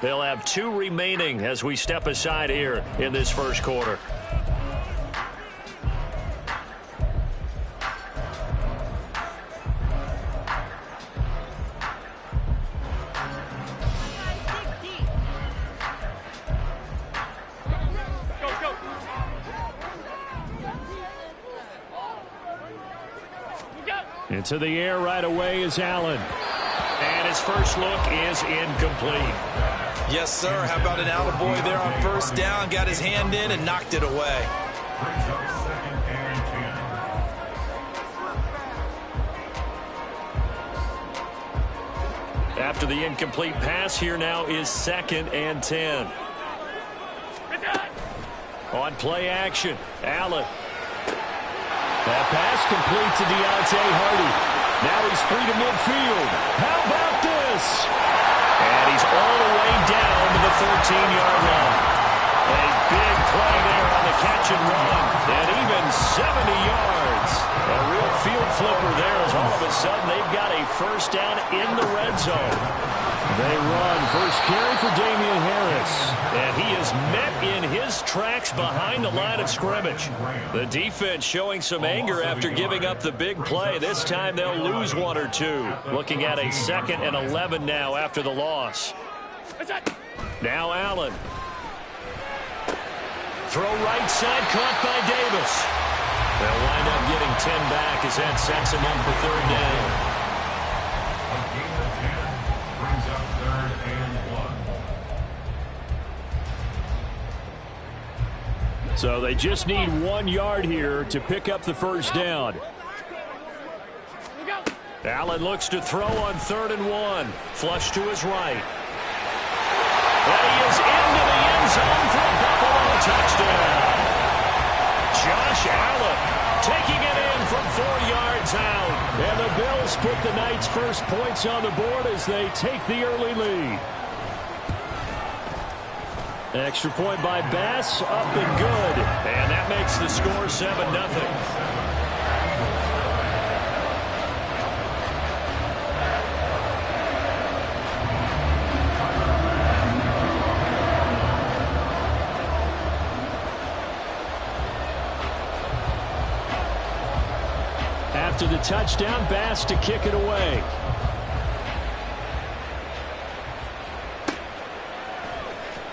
They'll have 2 remaining as we step aside here in this first quarter. Into the air right away is Allen. And his first look is incomplete. Yes, sir. How about an attaboy there on first down? Got his hand in and knocked it away. After the incomplete pass, here now is 2nd and 10. On play action, Allen. That pass complete to Deontay Hardy. Now he's free to midfield. How about this? And he's all the way down to the 13-yard line. A big play there on the catch and run. And even 70 yards. A real field flipper there as all of a sudden they've got a first down in the red zone. They run. First carry for Damian Harris. And he is met in his tracks behind the line of scrimmage. The defense showing some anger after giving up the big play. This time they'll lose 1 or 2. Looking at a 2nd and 11 now after the loss. Now Allen. Throw right side, caught by Davis. They'll wind up getting 10 back as that sets him up for 3rd down. So they just need 1 yard here to pick up the first down. Allen looks to throw on 3rd and 1. Flush to his right. And he is into the end zone for a Buffalo touchdown. Josh Allen taking it in from 4 yards out. And the Bills put the Knights' first points on the board as they take the early lead. Extra point by Bass, up and good. And that makes the score 7-0. After the touchdown, Bass to kick it away.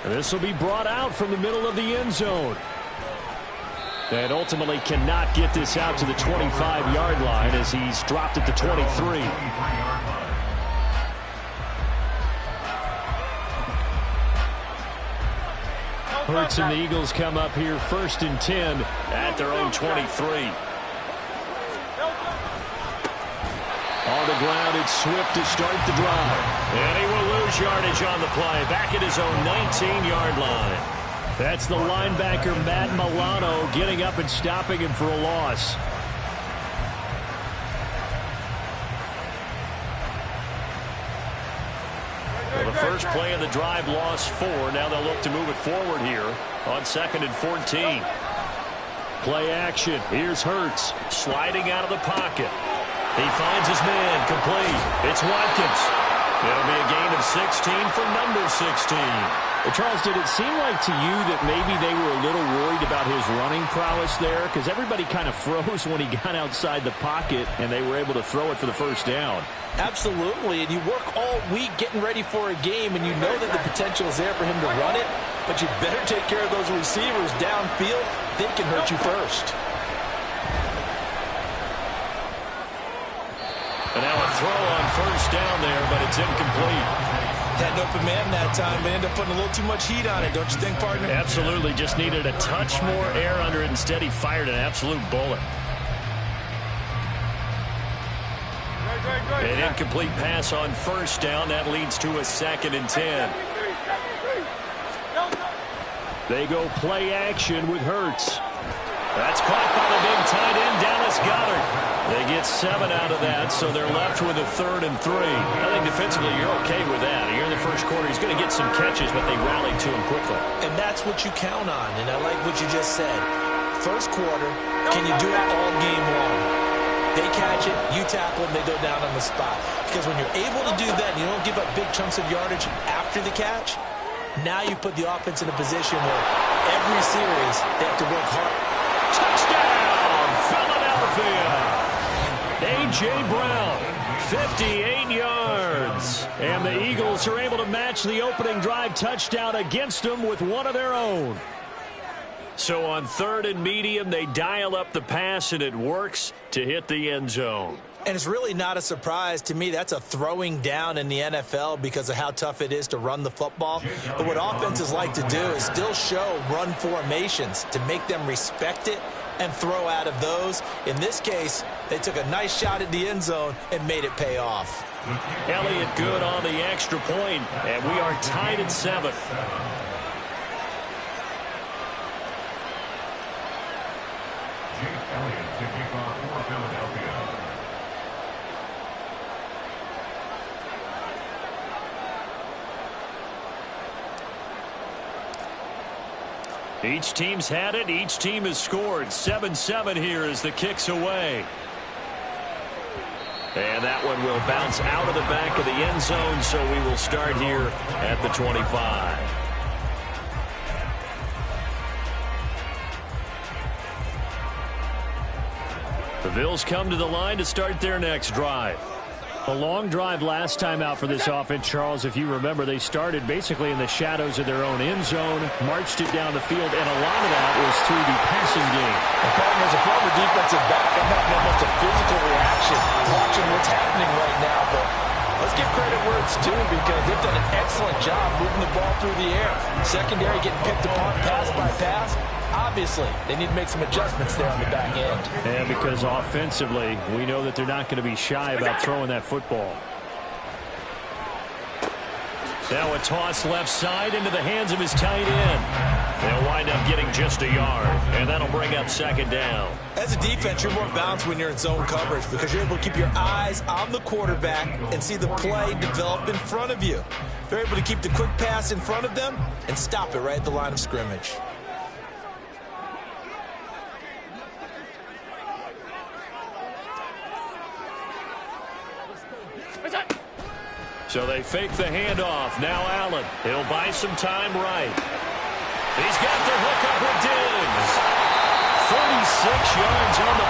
This will be brought out from the middle of the end zone. And ultimately cannot get this out to the 25-yard line as he's dropped at the 23. Hurts and the Eagles come up here 1st and 10 at their own 23. On the ground, it's Swift to start the drive. And he will lose yardage on the play. Back at his own 19-yard line. That's the linebacker, Matt Milano, getting up and stopping him for a loss. Well, the first play of the drive lost 4. Now they'll look to move it forward here on 2nd and 14. Play action. Here's Hurts sliding out of the pocket. He finds his man, complete. It's Watkins. It'll be a gain of 16 for number 16. Well, Charles, did it seem like to you that maybe they were a little worried about his running prowess there? Because everybody kind of froze when he got outside the pocket, and they were able to throw it for the first down. Absolutely, and you work all week getting ready for a game, and you know that the potential is there for him to run it, but you better take care of those receivers downfield. They can hurt you first. And now a throw on first down there, but it's incomplete. Had an open man that time, but ended up putting a little too much heat on it, don't you think, partner? Absolutely. Just needed a touch more air under it. Instead, he fired an absolute bullet. An incomplete pass on first down. That leads to a 2nd and 10. They go play action with Hurts. That's caught by the big tight end, Dallas Goedert. They get 7 out of that, so they're left with a 3rd and 3. I think defensively you're okay with that. Here in the first quarter, he's going to get some catches, but they rallied to him quickly. And that's what you count on, and I like what you just said. First quarter, can you do it all game long? They catch it, you tackle them, they go down on the spot. Because when you're able to do that and you don't give up big chunks of yardage after the catch, Now you put the offense in a position where every series they have to work hard. Touchdown, Philadelphia! A.J. Brown, 58 yards. And the Eagles are able to match the opening drive touchdown against them with one of their own. So on 3rd and medium, they dial up the pass, and it works to hit the end zone. And it's really not a surprise to me. That's a throwing down in the NFL because of how tough it is to run the football. But what offenses like to do is still show run formations to make them respect it and throw out of those. In this case, they took a nice shot at the end zone and made it pay off. Elliott good on the extra point, and we are tied at 7. Each team's had it. Each team has scored. 7-7 here as the kick's away. And that one will bounce out of the back of the end zone, so we will start here at the 25. The Bills come to the line to start their next drive. A long drive last time out for this offense, Charles. If you remember, they started basically in the shadows of their own end zone, marched it down the field, and a lot of that was through the passing game. As a former defensive back, I'm having almost a physical reaction watching what's happening right now. But let's give credit where it's due because they've done an excellent job moving the ball through the air. Secondary getting picked apart pass by pass. Obviously, they need to make some adjustments there on the back end. And because offensively, we know that they're not going to be shy about throwing that football. Now a toss left side into the hands of his tight end. They'll wind up getting just a yard, and that'll bring up 2nd down. As a defense, you're more balanced when you're in zone coverage because you're able to keep your eyes on the quarterback and see the play develop in front of you. They're able to keep the quick pass in front of them and stop it right at the line of scrimmage. So they fake the handoff. Now Allen. He'll buy some time right. He's got the hook up with Diggs. 36 yards on the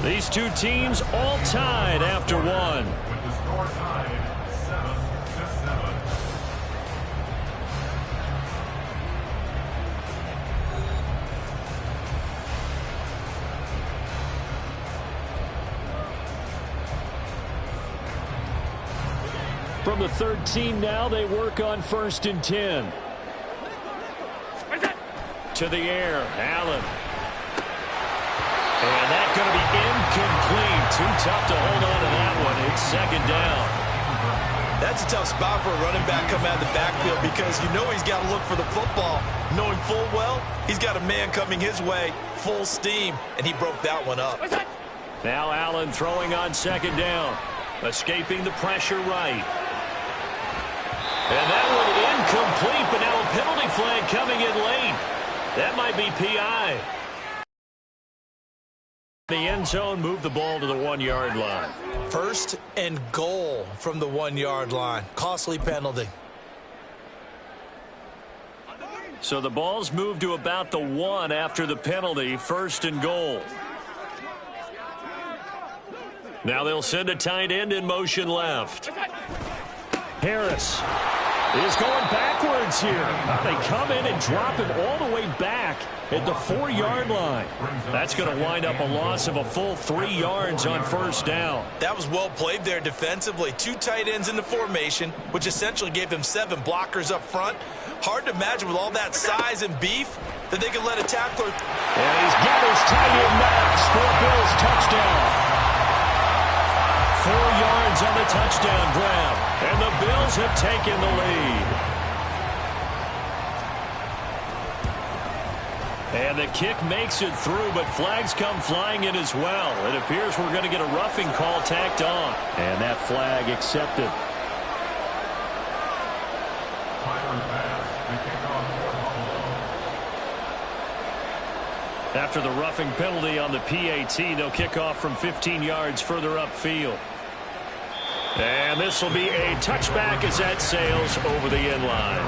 play. These two teams all tied after one. From the 13 now, they work on 1st and 10. To the air, Allen. And that's going to be incomplete. Too tough to hold on to that one. It's 2nd down. That's a tough spot for a running back coming out of the backfield because you know he's got to look for the football, knowing full well he's got a man coming his way, full steam, and he broke that one up. Now Allen throwing on 2nd down, escaping the pressure right. And that one incomplete, but now a penalty flag coming in late. That might be PI. The end zone moved the ball to the 1-yard line. 1st and goal from the 1-yard line. Costly penalty. So the ball's moved to about the 1 after the penalty. 1st and goal. Now they'll send a tight end in motion left. Harris is going backwards here. They come in and drop him all the way back at the 4-yard line. That's going to wind up a loss of a full 3 yards on 1st down. That was well played there defensively. 2 tight ends in the formation, which essentially gave them 7 blockers up front. Hard to imagine with all that size and beef that they could let a tackler. And he's got his tight end Max for a Bills touchdown. 4 yards on the touchdown grab, and the Bills have taken the lead. And the kick makes it through, but flags come flying in as well. It appears we're going to get a roughing call tacked on. And that flag accepted. After the roughing penalty on the PAT, they'll kick off from 15 yards further upfield. And this will be a touchback as that sails over the end line.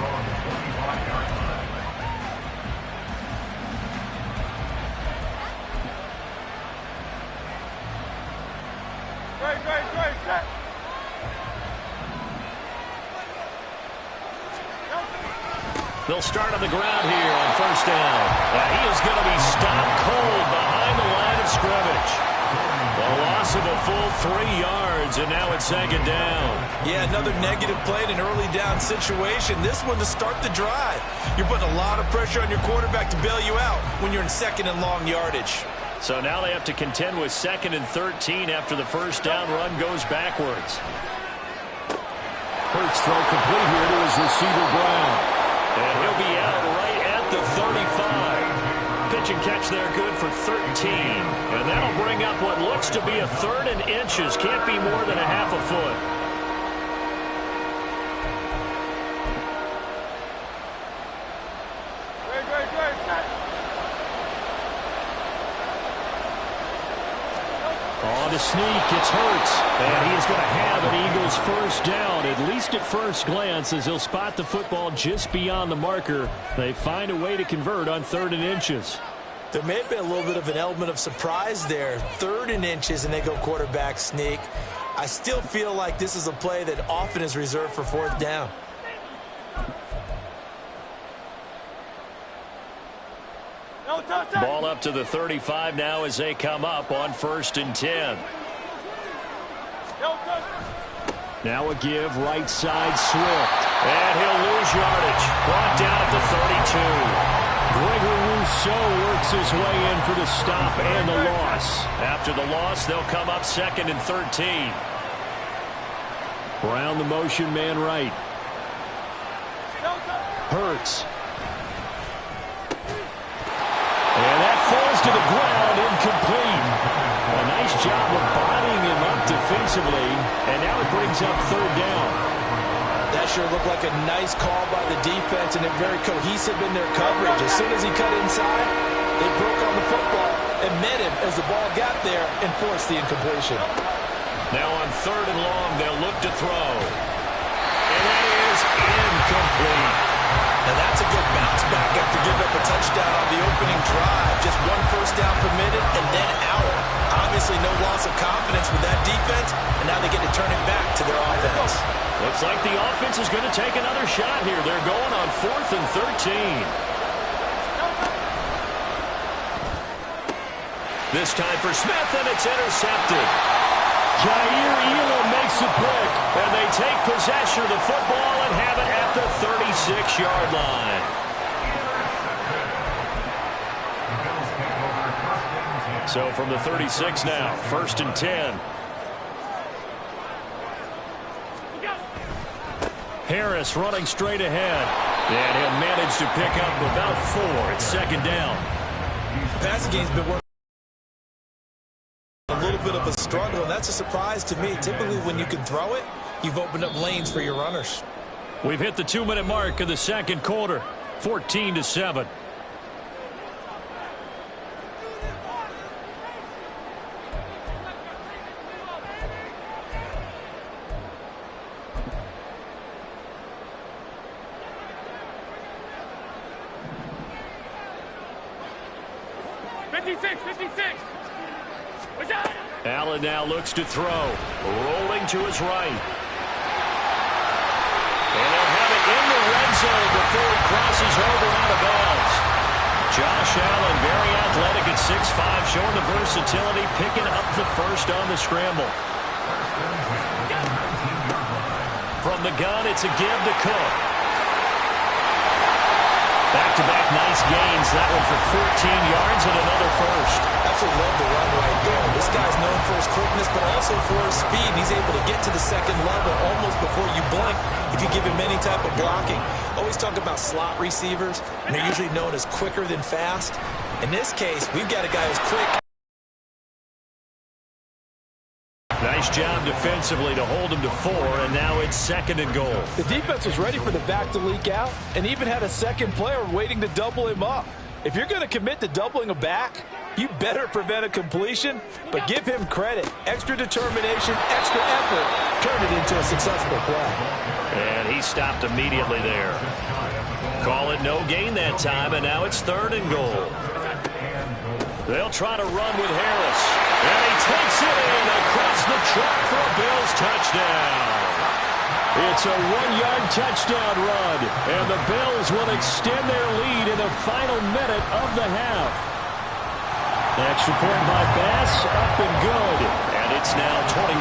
They'll start on the ground here on first down. He is going to be stopped cold behind the line of scrimmage. A loss of a full 3 yards, and now it's second down. Yeah, another negative play in an early down situation. This one to start the drive. You're putting a lot of pressure on your quarterback to bail you out when you're in second and long yardage. So now they have to contend with 2nd and 13 after the first down run goes backwards. Hurts throw complete here to his receiver Brown. And he'll be out right at the 35. Pitch and catch there good for 13. And that'll bring up what looks to be a 3rd and inches. Can't be more than a half a foot. On the sneak, it's Hurts. And he is going to have an Eagles first down, at least at first glance, as he'll spot the football just beyond the marker. They find a way to convert on 3rd and inches. There may have been a little bit of an element of surprise there. 3rd and inches, and they go quarterback sneak. I still feel like this is a play that often is reserved for 4th down. Ball up to the 35 now as they come up on 1st and 10. Now a give, right side, Swift. And he'll lose yardage. Brought down at the 32. Gregory Rousseau works his way in for the stop and the loss. After the loss, they'll come up 2nd and 13. Brown the motion man right. Hurts. And that falls to the ground, incomplete. A nice job of bodying him up defensively, and now it brings up 3rd down. That sure looked like a nice call by the defense, and they're very cohesive in their coverage. As soon as he cut inside, they broke on the football and met him as the ball got there and forced the incompletion. Now on 3rd and long, they'll look to throw. And that is incomplete. Now that's a good bounce back after giving up a touchdown on the opening drive. Just 1 first down permitted and then out. Obviously no loss of confidence with that defense, and now they get to turn it back to their offense. Looks like the offense is going to take another shot here. They're going on 4th and 13. This time for Smith, and it's intercepted. Jair Elam makes a pick. And they take possession of the football and have it at the 36-yard line. So from the 36 now, 1st and 10. Harris running straight ahead. And he'll manage to pick up about 4. It's 2nd down. The passing game's been working a little bit of a struggle, and that's a surprise to me. Typically when you can throw it, you've opened up lanes for your runners. We've hit the 2-minute mark of the 2nd quarter. 14-7. Allen now looks to throw. Rolling to his right. And they'll have it in the red zone before he crosses over out of bounds. Josh Allen, very athletic at 6'5", showing the versatility, picking up the first on the scramble. From the gun, it's a give to Cook. Back-to-back nice gains. That one for 14 yards and another first. Absolutely love the run right there. This guy's known for his quickness, but also for his speed. He's able to get to the 2nd level almost before you blink if you give him any type of blocking. Always talk about slot receivers, and they're usually known as quicker than fast. In this case, we've got a guy who's quick. Nice job defensively to hold him to 4, and now it's 2nd and goal. The defense was ready for the back to leak out and even had a second player waiting to double him up. If you're going to commit to doubling a back, you better prevent a completion, but give him credit. Extra determination, extra effort, turned it into a successful play. And he stopped immediately there. Call it no gain that time, and now it's 3rd and goal. They'll try to run with Harris. And he takes it in across the track for a Bills touchdown. It's a 1-yard touchdown run, and the Bills will extend their lead in the final minute of the half. Extra point by Bass, up and good. And it's now 21-7.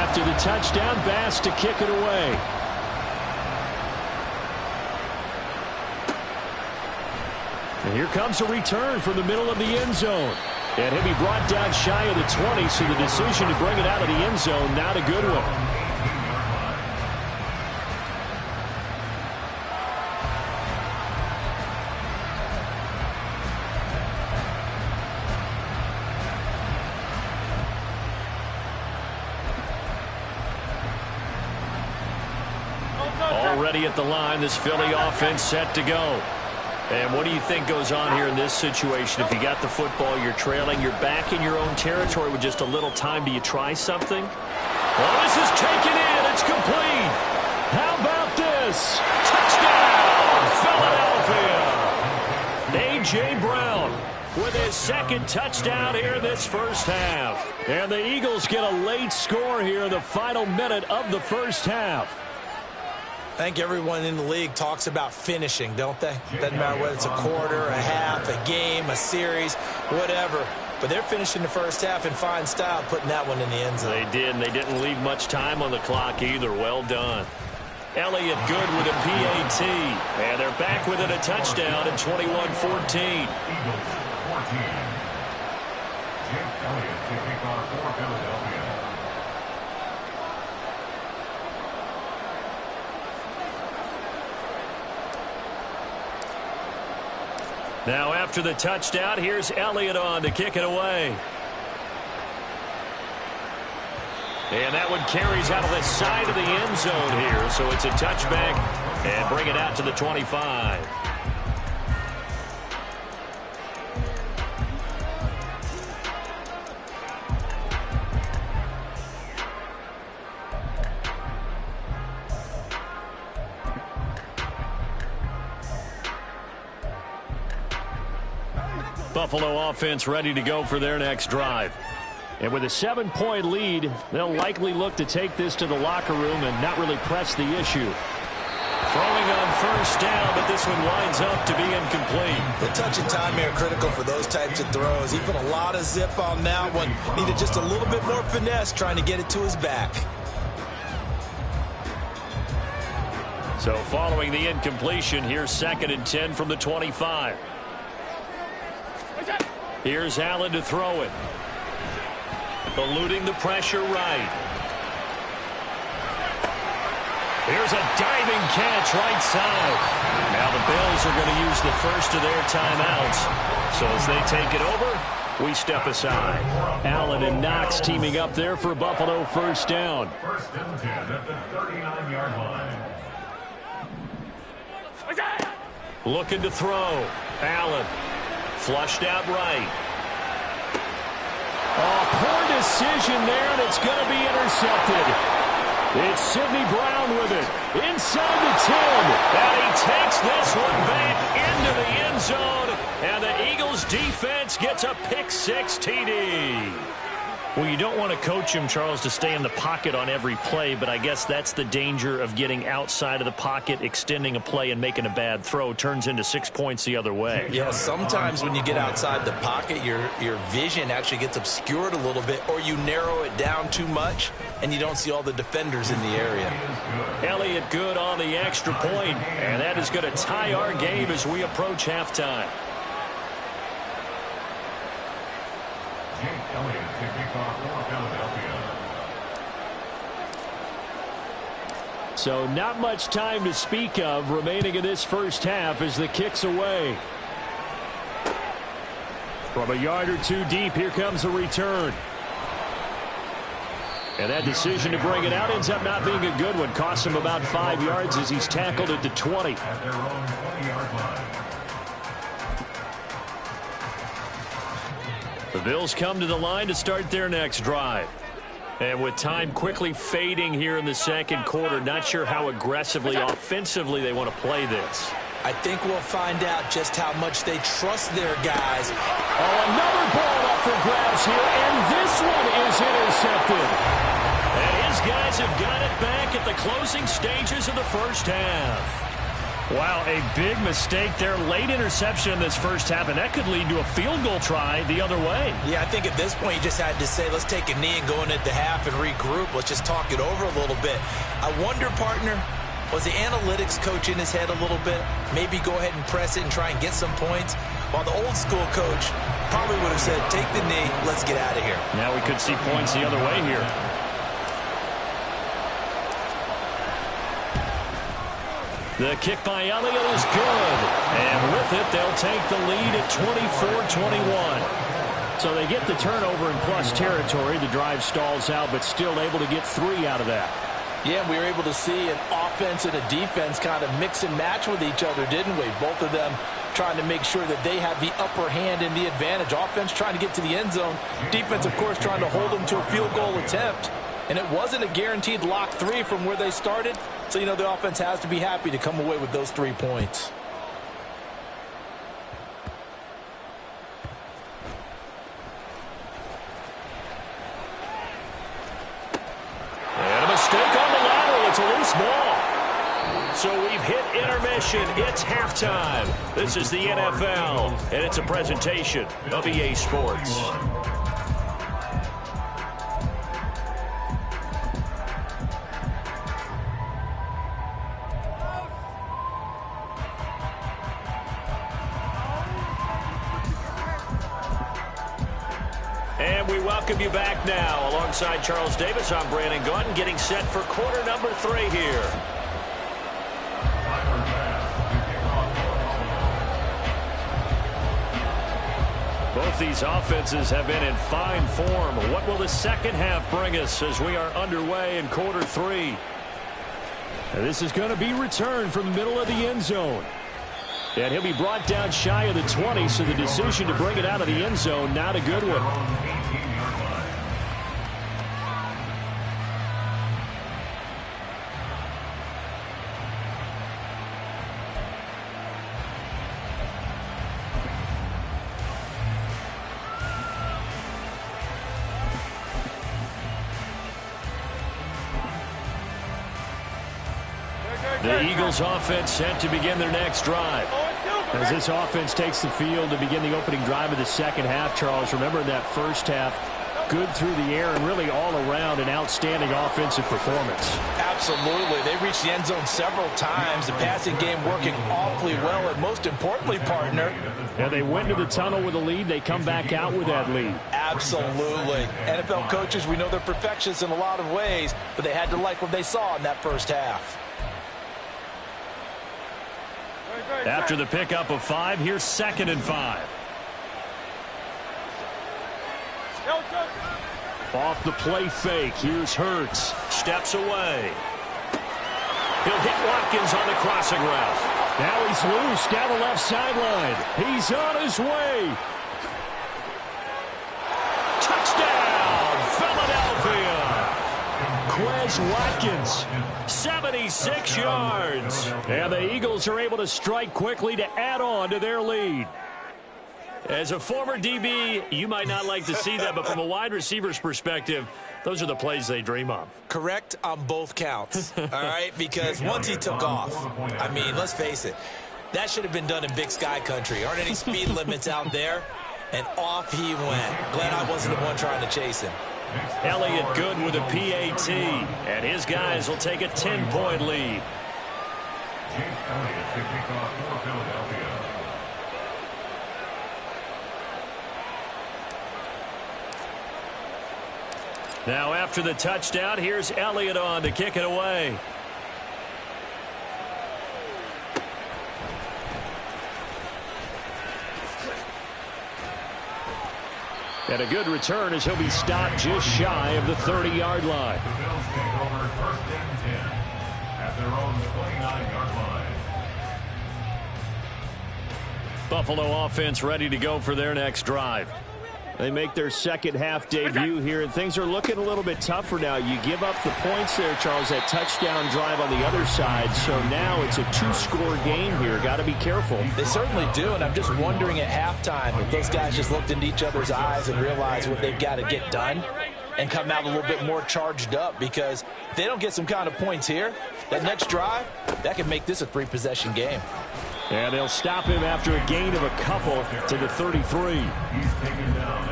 After the touchdown, Bass to kick it away. And here comes a return from the middle of the end zone. And he'll be brought down shy of the 20, so the decision to bring it out of the end zone, not a good one. Already at the line, this Philly offense set to go. And what do you think goes on here in this situation? If you got the football, you're trailing, you're back in your own territory with just a little time. Do you try something? Well, this is taken in. It's complete. How about this? Touchdown, Philadelphia. A.J. Brown with his 2nd touchdown here in this first half. And the Eagles get a late score here in the final minute of the first half. I think everyone in the league talks about finishing, don't they? Doesn't matter whether it's a quarter, a half, a game, a series, whatever. But they're finishing the first half in fine style, putting that one in the end zone. They did, and they didn't leave much time on the clock either. Well done. Elliott good with a PAT. And they're back within a touchdown at 21-14. Jake Elliott to kick off for Philadelphia. Now after the touchdown, here's Elliott on to kick it away. And that one carries out of the side of the end zone here. So it's a touchback and bring it out to the 25. Buffalo offense ready to go for their next drive. And with a 7-point lead, they'll likely look to take this to the locker room and not really press the issue. Throwing on first down, but this one winds up to be incomplete. The touch and time here are critical for those types of throws. He put a lot of zip on that one. Needed just a little bit more finesse trying to get it to his back. So following the incompletion, here's 2nd and 10 from the 25. Here's Allen to throw it. Eluding the pressure right. Here's a diving catch right side. Now the Bills are going to use the first of their timeouts. So as they take it over, we step aside. Allen and Knox teaming up there for Buffalo first down. 1st and 10 at the 39-yard line. Looking to throw. Allen. Flushed out right. Oh, poor decision there, and it's going to be intercepted. It's Sidney Brown with it. Inside the 10. And he takes this one back into the end zone. And the Eagles defense gets a pick-6 TD. Well, you don't want to coach him, Charles, to stay in the pocket on every play, but I guess that's the danger of getting outside of the pocket, extending a play, and making a bad throw. Turns into 6 points the other way. Yeah, sometimes when you get outside the pocket, your vision actually gets obscured a little bit, or you narrow it down too much, and you don't see all the defenders in the area. Elliott good on the extra point, and that is going to tie our game as we approach halftime. Jake Elliott to kick off for Philadelphia. So not much time to speak of remaining in this first half as the kick's away. From a yard or two deep, here comes a return. And that decision to bring it out ends up not being a good one. Costs him about 5 yards as he's tackled at the 20. At their own 20-yard line. The Bills come to the line to start their next drive. And with time quickly fading here in the second quarter, not sure how aggressively, offensively they want to play this. I think we'll find out just how much they trust their guys. Oh, another ball up for grabs here, and this one is intercepted. And his guys have got it back at the closing stages of the first half. Wow, a big mistake there. Late interception in this first half, and that could lead to a field goal try the other way. Yeah, I think at this point you just had to say, let's take a knee and go into the half and regroup. Let's just talk it over a little bit. I wonder, partner, was the analytics coach in his head a little bit? Maybe go ahead and press it and try and get some points? While the old school coach probably would have said, take the knee, let's get out of here. Now we could see points the other way here. The kick by Elliott is good. And with it, they'll take the lead at 24-21. So they get the turnover in plus territory. The drive stalls out, but still able to get 3 out of that. Yeah, we were able to see an offense and a defense kind of mix and match with each other, didn't we? Both of them trying to make sure that they have the upper hand and the advantage. Offense trying to get to the end zone. Defense, of course, trying to hold them to a field goal attempt. And it wasn't a guaranteed lock 3 from where they started. So, you know, the offense has to be happy to come away with those 3 points. And a mistake on the lateral. It's a loose ball. So we've hit intermission. It's halftime. This is the NFL, and it's a presentation of EA Sports. And we welcome you back now. Alongside Charles Davis, I'm Brandon Gaudin, getting set for quarter number 3 here. Both these offenses have been in fine form. What will the second half bring us as we are underway in quarter 3? And this is going to be returned from the middle of the end zone. And he'll be brought down shy of the 20, so the decision to bring it out of the end zone, not a good one. The Eagles offense set to begin their next drive. As this offense takes the field to begin the opening drive of the second half, Charles, remember in that first half, good through the air and really all around an outstanding offensive performance. Absolutely. They reached the end zone several times. The passing game working awfully well, and most importantly, partner. And they went to the tunnel with a lead. They come back out with that lead. Absolutely. NFL coaches, we know they're perfectionists in a lot of ways, but they had to like what they saw in that first half. After the pickup of 5, here's 2nd and 5. Off the play fake, here's Hurts. Steps away. He'll hit Watkins on the crossing route. Now he's loose down the left sideline. He's on his way. Touchdown, Philadelphia. Quez Watkins, 76 yards. And the Eagles are able to strike quickly to add on to their lead. As a former DB, you might not like to see that, but from a wide receiver's perspective, those are the plays they dream of. Correct on both counts, all right? Because once he took off, I mean, let's face it, that should have been done in Big Sky Country. Aren't any speed limits out there? And off he went. Glad I wasn't the one trying to chase him. Elliott good with a PAT, and his guys will take a 10-point lead. Chase Elliott to kick off for Philadelphia. Now after the touchdown, here's Elliott on to kick it away. And a good return as he'll be stopped just shy of the 30-yard line. The Bills take over 1st and 10 at their own 29-yard line. Buffalo offense ready to go for their next drive. They make their second half debut here, and things are looking a little bit tougher now. You give up the points there, Charles, that touchdown drive on the other side. So now it's a 2-score game here. Got to be careful. They certainly do, and I'm just wondering at halftime if those guys just looked into each other's eyes and realized what they've got to get done and come out a little bit more charged up, because if they don't get some kind of points here, that next drive, that could make this a 3-possession game. And they'll stop him after a gain of a couple to the 33.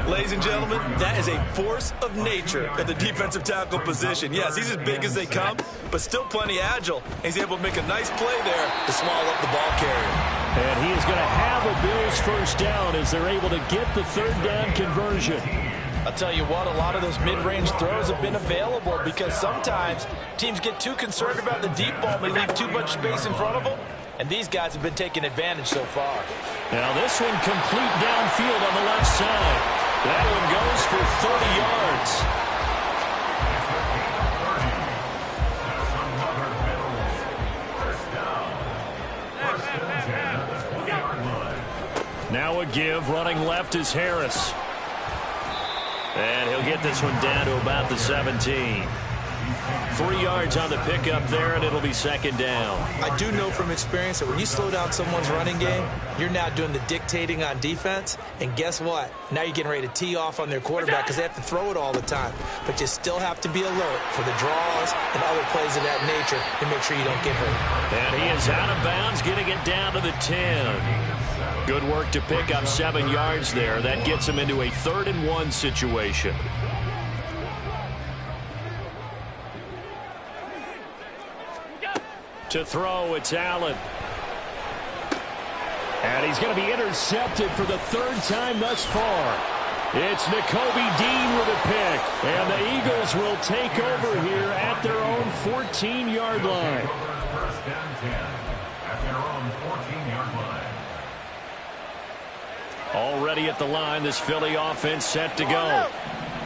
Ladies and gentlemen, that is a force of nature at the defensive tackle position. Yes, he's as big as they come, but still plenty agile. He's able to make a nice play there to swallow up the ball carrier. And he is going to have a Bills first down as they're able to get the 3rd down conversion. I'll tell you what, a lot of those mid-range throws have been available because sometimes teams get too concerned about the deep ball and they leave too much space in front of them. And these guys have been taking advantage so far. Now this one complete downfield on the left side. That one goes for 30 yards. Now a give, running left is Harris. And he'll get this one down to about the 17. 3 yards on the pickup there, and it'll be 2nd down. I do know from experience that when you slow down someone's running game, you're now doing the dictating on defense. And guess what? Now you're getting ready to tee off on their quarterback because they have to throw it all the time. But you still have to be alert for the draws and other plays of that nature to make sure you don't get hurt. And he is out of bounds, getting it down to the 10. Good work to pick up 7 yards there. That gets him into a 3rd and 1 situation. To throw, it's Allen. And he's going to be intercepted for the 3rd time thus far. It's Nakobe Dean with a pick. And the Eagles will take over here at their own 14-yard line. 1st and 10 at their own 14-yard line. Already at the line, this Philly offense set to go.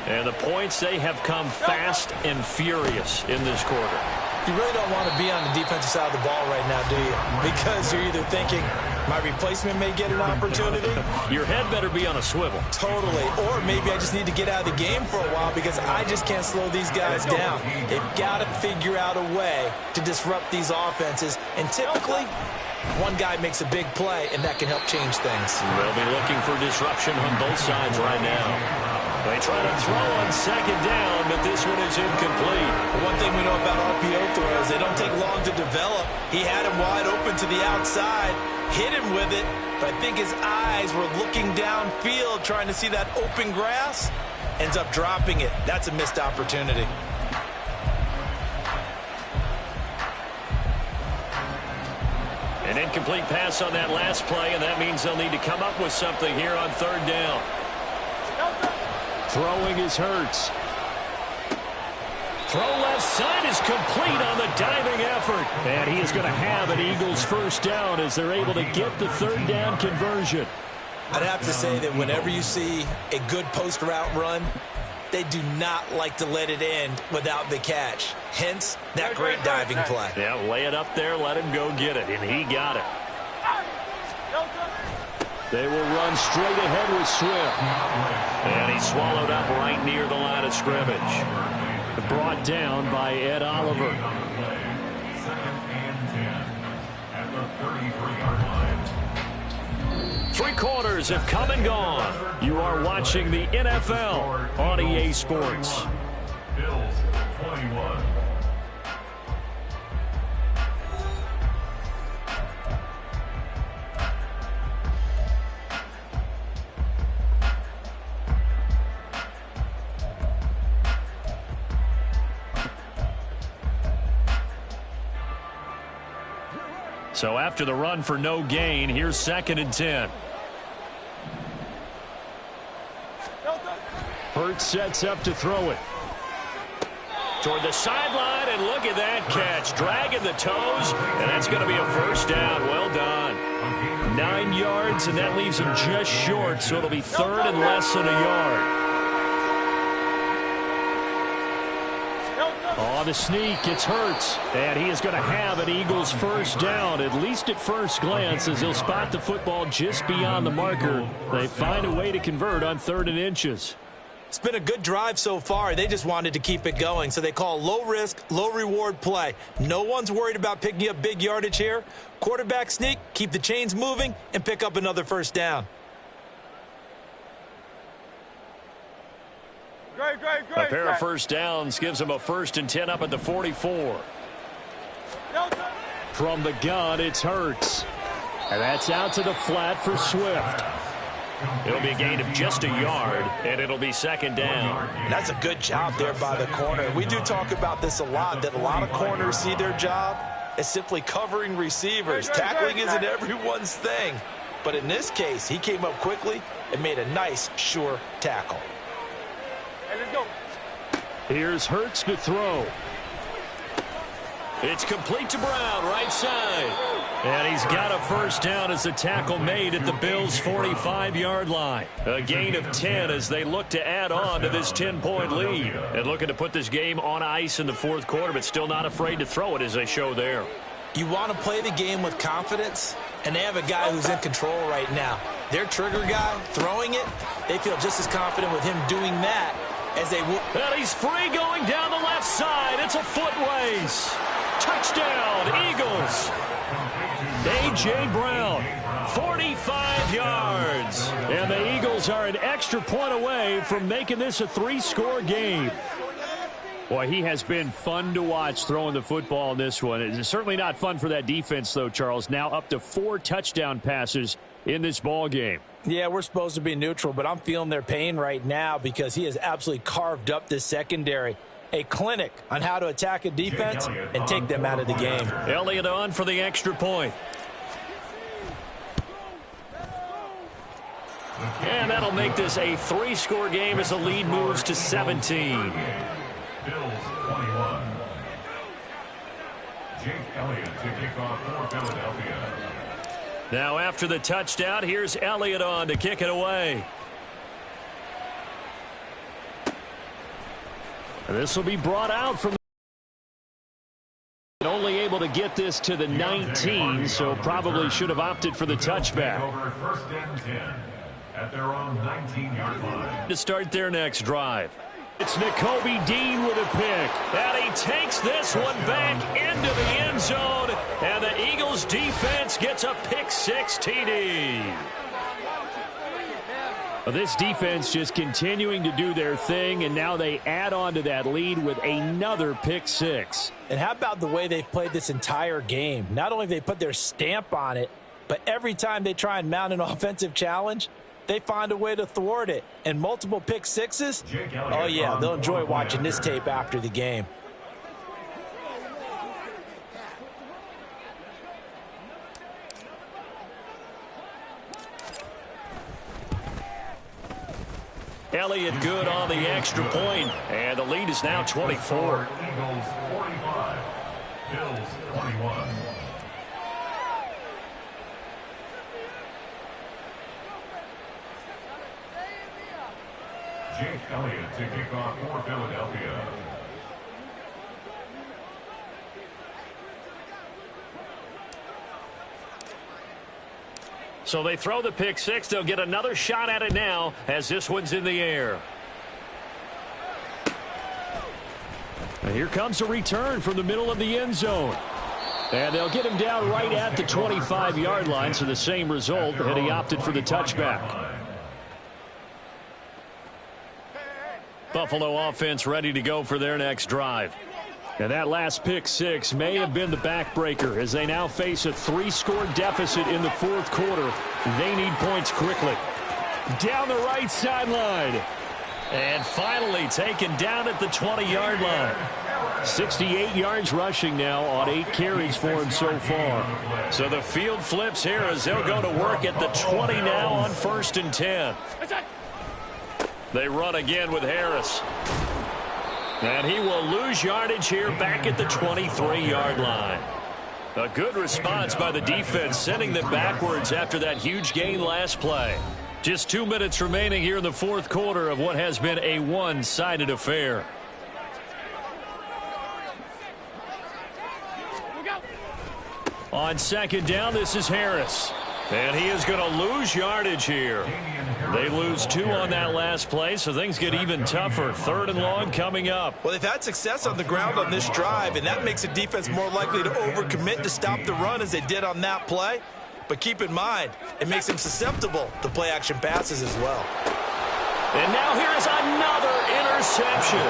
And the points, they have come fast and furious in this quarter. You really don't want to be on the defensive side of the ball right now, do you? Because you're either thinking, my replacement may get an opportunity. Your head better be on a swivel. Totally. Or maybe I just need to get out of the game for a while because I just can't slow these guys down. They've got to figure out a way to disrupt these offenses. And typically, one guy makes a big play, and that can help change things. They'll be looking for disruption on both sides right now. They try to throw on 2nd down, but this one is incomplete. One thing we know about RPO throws, they don't take long to develop. He had him wide open to the outside, hit him with it, but I think his eyes were looking downfield, trying to see that open grass. Ends up dropping it. That's a missed opportunity. An incomplete pass on that last play, and that means they'll need to come up with something here on 3rd down. Throwing is Hurts. Throw left side is complete on the diving effort. And he is going to have an Eagles first down as they're able to get the 3rd down conversion. I'd have to say that whenever you see a good post route run, they do not like to let it end without the catch. Hence, that great diving play. Yeah, lay it up there, let him go get it, and he got it. They will run straight ahead with Swift. And he's swallowed up right near the line of scrimmage. Brought down by Ed Oliver. 2nd and 10 at the 33-yard line. 3 quarters have come and gone. You are watching the NFL on EA Sports. Bills 21. So after the run for no gain, here's 2nd and 10. Hurts sets up to throw it. Toward the sideline, and look at that catch. Dragging the toes, and that's going to be a first down. Well done. 9 yards, and that leaves him just short, so it'll be third and less than a yard. On the sneak, it's Hurts, and he is going to have an Eagles first down, at least at first glance, as he'll spot the football just beyond the marker. They find a way to convert on 3rd and inches. It's been a good drive so far. They just wanted to keep it going, so they call low-risk, low-reward play. No one's worried about picking up big yardage here. Quarterback sneak, keep the chains moving, and pick up another first down. A pair of first downs gives him a 1st and 10 up at the 44. From the gun, it's Hurts. And that's out to the flat for Swift. It'll be a gain of just a yard, and it'll be 2nd down. And that's a good job there by the corner. We do talk about this a lot, that a lot of corners see their job as simply covering receivers. Tackling isn't everyone's thing. But in this case, he came up quickly and made a nice, sure tackle. Here's Hurts to throw. It's complete to Brown, right side. And he's got a first down as the tackle made at the Bills' 45-yard line. A gain of 10 as they look to add on to this 10-point lead. And looking to put this game on ice in the 4th quarter, but still not afraid to throw it as they show there. You want to play the game with confidence, and they have a guy who's in control right now. Their trigger guy throwing it, they feel just as confident with him doing that as they would. And he's free going down the left side. It's a foot race. Touchdown, Eagles. A.J. Brown, 45 yards. And the Eagles are an extra point away from making this a 3-score game. Boy, he has been fun to watch throwing the football in this one. It's certainly not fun for that defense, though, Charles. Now up to 4 touchdown passes in this ball game. Yeah, we're supposed to be neutral, but I'm feeling their pain right now because he has absolutely carved up this secondary. A clinic on how to attack a defense and take them out of the game. Elliott on for the extra point. And that'll make this a 3-score game as the lead moves to 17. Bills 21. Jake Elliott to kick off for Philadelphia. Now after the touchdown, here's Elliott on to kick it away. This will be brought out from only able to get this to the 19, so probably should have opted for the touchback. Over 1st and 10 at their own 19-yard line. To start their next drive. It's Nakobe Dean with a pick. And he takes this one back into the end zone. And the Eagles defense gets a pick-6 TD. Well, this defense just continuing to do their thing, and now they add on to that lead with another pick-6. And how about the way they've played this entire game? Not only have they put their stamp on it, but every time they try and mount an offensive challenge, they find a way to thwart it. And multiple pick-6s, oh yeah, they'll enjoy watching this tape after the game. Elliott good on the extra point, and the lead is now 24. Eagles 45, Bills 21. Jake Elliott to kick off for Philadelphia. So they throw the pick-6. They'll get another shot at it now as this one's in the air. And here comes a return from the middle of the end zone. And they'll get him down right at the 25-yard line, so the same result, and he opted for the touchback. Buffalo offense ready to go for their next drive. And that last pick-6 may have been the backbreaker as they now face a 3-score deficit in the 4th quarter. They need points quickly. Down the right sideline. And finally taken down at the 20-yard line. 68 yards rushing now on 8 carries for him so far. So the field flips here as they'll go to work at the 20 now on 1st and 10. They run again with Harris. And he will lose yardage here back at the 23-yard line. A good response by the defense, sending them backwards after that huge gain last play. Just 2 minutes remaining here in the fourth quarter of what has been a one-sided affair. On second down, this is Harris. And he is going to lose yardage here. They lose 2 on that last play, so things get even tougher. 3rd and long coming up. Well, they've had success on the ground on this drive, and that makes the defense more likely to overcommit to stop the run as they did on that play. But keep in mind, it makes them susceptible to play-action passes as well. And now here is another interception.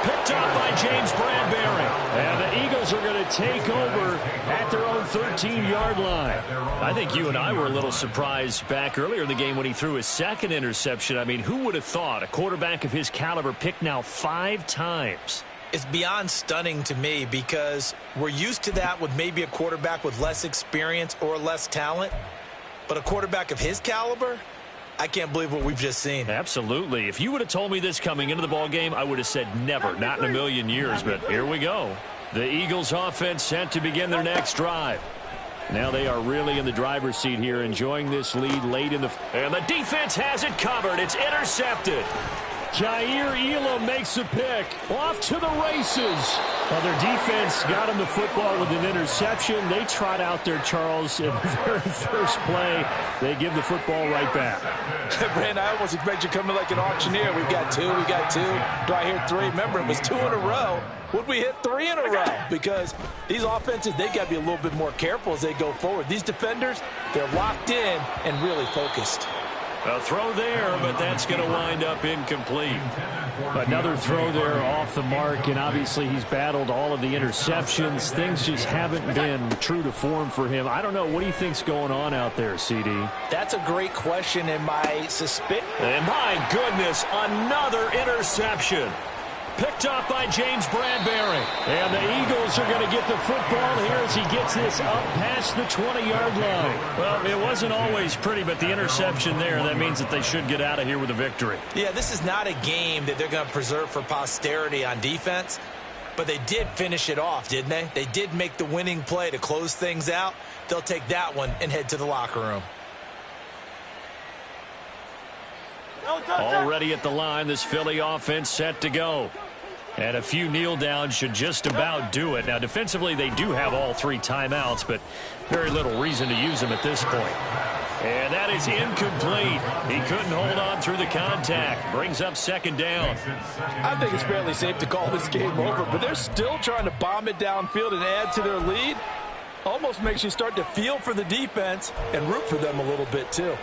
Picked up by James Bradbury. And the Eagles are going to take over at their own 13-yard line. I think you and I were a little surprised back earlier in the game when he threw his second interception. I mean, who would have thought a quarterback of his caliber picked now 5 times? It's beyond stunning to me because we're used to that with maybe a quarterback with less experience or less talent. But a quarterback of his caliber, I can't believe what we've just seen. Absolutely. If you would have told me this coming into the ball game, I would have said never, not in a million years. But here we go. The Eagles offense set to begin their next drive. Now they are really in the driver's seat here, enjoying this lead late in the... And the defense has it covered. It's intercepted. Jair Elam makes a pick. Off to the races. Well, their defense got him the football with an interception. They trot out there, Charles, in the very first play. They give the football right back. Brandon, I almost expect you coming like an auctioneer. We've got 2, we got 2. Do I hear 3? Remember, it was 2 in a row. Would we hit 3 in a row? Because these offenses, they got to be a little bit more careful as they go forward. These defenders, they're locked in and really focused. A throw there, but that's going to wind up incomplete. Another throw there off the mark, and obviously he's battled all of the interceptions. Things just haven't been true to form for him. I don't know. What do you think's going on out there, CD? That's a great question, and my suspicion... And my goodness, another interception. Picked up by James Bradbury. And the Eagles are going to get the football here as he gets this up past the 20-yard line. Well, it wasn't always pretty, but the interception there, that means that they should get out of here with a victory. Yeah, this is not a game that they're going to preserve for posterity on defense, but they did finish it off, didn't they? They did make the winning play to close things out. They'll take that one and head to the locker room. Already at the line, this Philly offense set to go. And a few kneel downs should just about do it. Now, defensively, they do have all 3 timeouts, but very little reason to use them at this point. And that is incomplete. He couldn't hold on through the contact. Brings up second down. I think it's fairly safe to call this game over, but they're still trying to bomb it downfield and add to their lead. Almost makes you start to feel for the defense and root for them a little bit, too.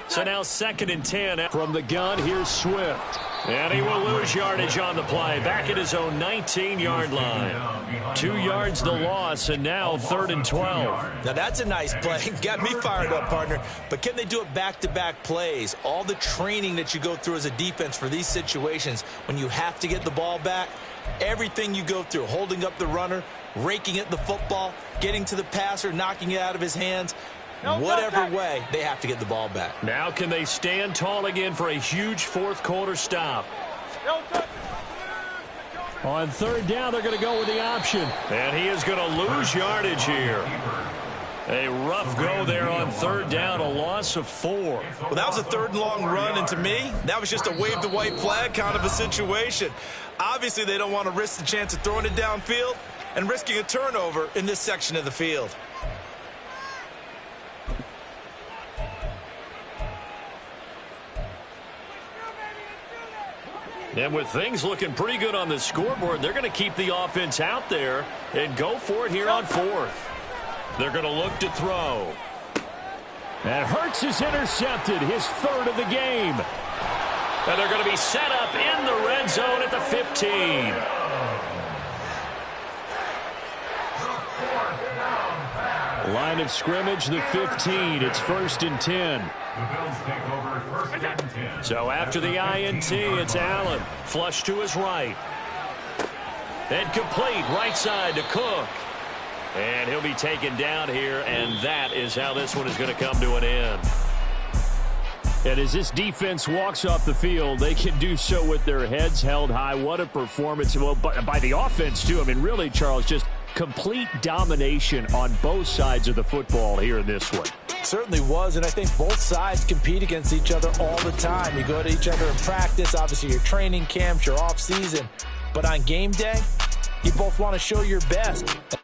So now 2nd and 10 from the gun. Here's Swift. And he will lose yardage on the play. Back at his own 19-yard line. 2 yards the loss, and now 3rd and 12. Now that's a nice play. Got me fired up, partner. But can they do it back-to-back plays? All the training that you go through as a defense for these situations when you have to get the ball back, everything you go through, holding up the runner, raking at the football, getting to the passer, knocking it out of his hands, whatever way, they have to get the ball back. Now can they stand tall again for a huge fourth quarter stop? On 3rd down, they're going to go with the option. And he is going to lose yardage here. A rough go there on 3rd down, a loss of 4. Well, that was a 3rd and long run, and to me, that was just a wave the white flag kind of a situation. Obviously, they don't want to risk the chance of throwing it downfield and risking a turnover in this section of the field. And with things looking pretty good on the scoreboard, they're going to keep the offense out there and go for it here on 4th. They're going to look to throw. And Hurts is intercepted, his 3rd of the game. And they're going to be set up in the red zone at the 15. Line of scrimmage, the 15. It's 1st and 10. The Bills take over first and 10. So after the INT, it's Allen. Flush to his right. And complete right side to Cook. And he'll be taken down here, and that is how this one is going to come to an end. And as this defense walks off the field, they can do so with their heads held high. What a performance. Well, by the offense, too. I mean, really, Charles, just complete domination on both sides of the football here in this one. Certainly was, and I think both sides compete against each other all the time. You go to each other in practice, obviously your training camps, your off season. But on game day, you both want to show your best.